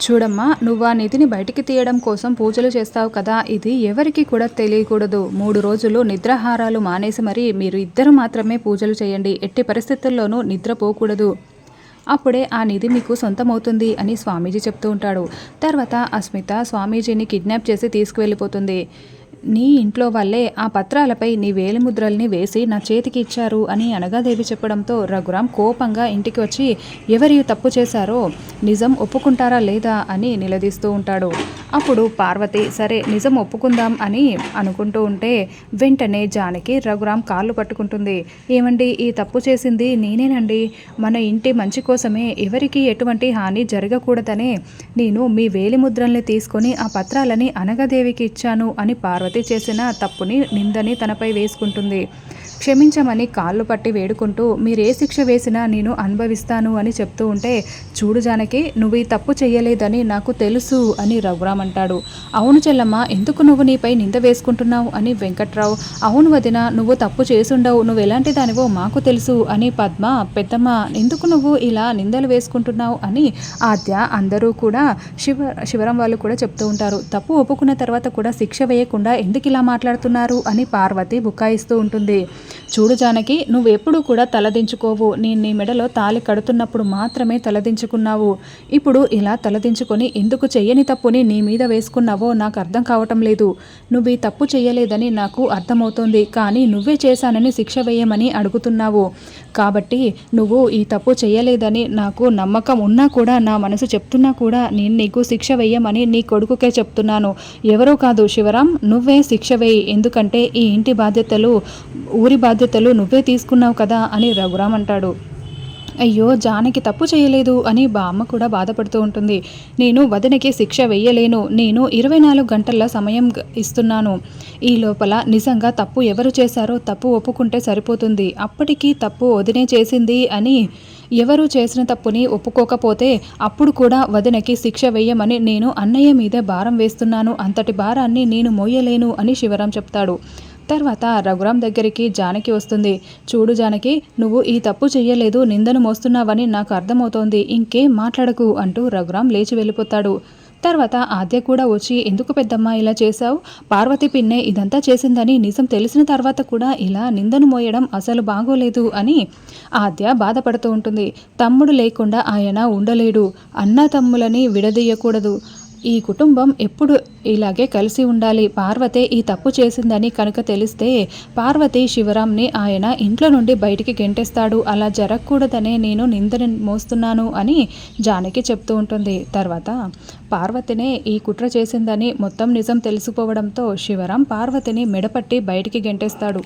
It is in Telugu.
చూడమ్మా, నువ్వు ఆ నిధిని బయటికి తీయడం కోసం పూజలు చేస్తావు కదా, ఇది ఎవరికి కూడా తెలియకూడదు. 3 రోజులు నిద్రాహారాలు మానేసి మరి మీరు ఇద్దరు మాత్రమే పూజలు చేయండి. ఎట్టి పరిస్థితుల్లోనూ నిద్రపోకూడదు. అప్పుడే ఆ నిధి మీకు సొంతమవుతుంది అని స్వామీజీ చెప్తూ ఉంటాడు. తర్వాత అస్మిత స్వామీజీని కిడ్నాప్ చేసి తీసుకువెళ్ళిపోతుంది. నీ ఇంట్లో వాళ్ళే ఆ పత్రాలపై నీ వేలిముద్రల్ని వేసి నా చేతికి ఇచ్చారు అని అనగాదేవి చెప్పడంతో రఘురాం కోపంగా ఇంటికి వచ్చి ఎవరి తప్పు చేశారో నిజం ఒప్పుకుంటారా లేదా అని నిలదీస్తూ ఉంటాడు. అప్పుడు పార్వతి సరే నిజం ఒప్పుకుందాం అని అనుకుంటూ ఉంటే వెంటనే జానకి రఘురాం కాళ్ళు పట్టుకుంటుంది. ఏమండి, ఈ తప్పు చేసింది నేనేనండి. మన ఇంటి మంచి కోసమే, ఎవరికి ఎటువంటి హాని జరగకూడదనే నేను మీ వేలిముద్రల్ని తీసుకొని ఆ పత్రాలని అనగాదేవికి ఇచ్చాను అని పార్వతి చేసిన తప్పుని నిందని తనపై వేసుకుంటుంది. క్షమించమని కాళ్ళు పట్టి వేడుకుంటూ మీరే శిక్ష వేసినా నేను అనుభవిస్తాను అని చెప్తూ ఉంటే చూడు జానకి, నువ్వు ఈ తప్పు చెయ్యలేదని నాకు తెలుసు అని రఘురామ్ అంటాడు. అవును చెల్లమ్మ, ఎందుకు నువ్వు నీపై నింద వేసుకుంటున్నావు అని వెంకట్రావు. అవును వదిన, నువ్వు తప్పు చేసుండవు, నువ్వు ఎలాంటి దానివో మాకు తెలుసు అని పద్మ. పెద్దమ్మ, ఎందుకు నువ్వు ఇలా నిందలు వేసుకుంటున్నావు అని ఆద్య, అందరూ కూడా శివరాం వాళ్ళు కూడా చెప్తూ ఉంటారు. తప్పు ఒప్పుకున్న తర్వాత కూడా శిక్ష వేయకుండా ఎందుకు ఇలా మాట్లాడుతున్నారు అని పార్వతి బుకాయిస్తూ ఉంటుంది. చూడు జానకి, నువ్వెప్పుడు కూడా తలదించుకోవు. నేను నీ మెడలో తాళి కడుతున్నప్పుడు మాత్రమే తలదించుకున్నావు. ఇప్పుడు ఇలా తలదించుకొని ఎందుకు చెయ్యని తప్పుని నీ మీద వేసుకున్నావో నాకు అర్థం కావటం లేదు. నువ్వు ఈ తప్పు చెయ్యలేదని నాకు అర్థమవుతోంది, కానీ నువ్వే చేశానని శిక్ష వేయమని అడుగుతున్నావు. కాబట్టి నువ్వు ఈ తప్పు చెయ్యలేదని నాకు నమ్మకం ఉన్నా కూడా, నా మనసు చెప్తున్నా కూడా నేను నీకు శిక్ష వేయమని నీ కొడుకుకే చెప్తున్నాను. ఎవరో కాదు శివరాం, నువ్వే శిక్ష వేయి. ఎందుకంటే ఈ ఇంటి బాధ్యతలు, ఊరి బాధ్యతలు నువ్వే తీసుకున్నావు కదా అని రఘురాం అంటాడు. అయ్యో, జానకి తప్పు చేయలేదు అని బామ్మ కూడా బాధపడుతూ ఉంటుంది. నేను వదినకి శిక్ష వెయ్యలేను. నేను 24 గంటల సమయం ఇస్తున్నాను. ఈ లోపల నిజంగా తప్పు ఎవరు చేశారో తప్పు ఒప్పుకుంటే సరిపోతుంది. అప్పటికీ తప్పు వదినే చేసింది అని ఎవరు చేసిన తప్పుని ఒప్పుకోకపోతే అప్పుడు కూడా వదినకి శిక్ష వెయ్యమని నేను అన్నయ్య మీదే భారం వేస్తున్నాను. అంతటి భారాన్ని నేను మోయలేను అని శివరాం చెప్తాడు. తర్వాత రఘురాం దగ్గరికి జానకి వస్తుంది. చూడు జానకి, నువ్వు ఈ తప్పు చెయ్యలేదు, నిందను మోస్తున్నావని నాకు అర్థమవుతోంది. ఇంకేం మాట్లాడకు అంటూ రఘురాం లేచి వెళ్ళిపోతాడు. తర్వాత ఆద్య కూడా వచ్చి ఎందుకు పెద్దమ్మ ఇలా చేశావు? పార్వతి పిన్నే ఇదంతా చేసిందని నిజం తెలిసిన తర్వాత కూడా ఇలా నిందను మోయడం అసలు బాగోలేదు అని ఆద్య బాధపడుతూ ఉంటుంది. తమ్ముడు లేకుండా ఆయన ఉండలేడు. అన్నా తమ్ములని విడదీయకూడదు. ఈ కుటుంబం ఎప్పుడు ఇలాగే కలిసి ఉండాలి. పార్వతే ఈ తప్పు చేసిందని కనుక తెలిస్తే పార్వతి శివరాంని ఆయన ఇంట్లో నుండి బయటికి గెంటేస్తాడు. అలా జరగకూడదనే నేను నిందని మోస్తున్నాను అని జానకి చెప్తూ ఉంటుంది. తర్వాత పార్వతినే ఈ కుట్ర చేసిందని మొత్తం నిజం తెలిసిపోవడంతో శివరాం పార్వతిని మెడపట్టి బయటికి గెంటేస్తాడు.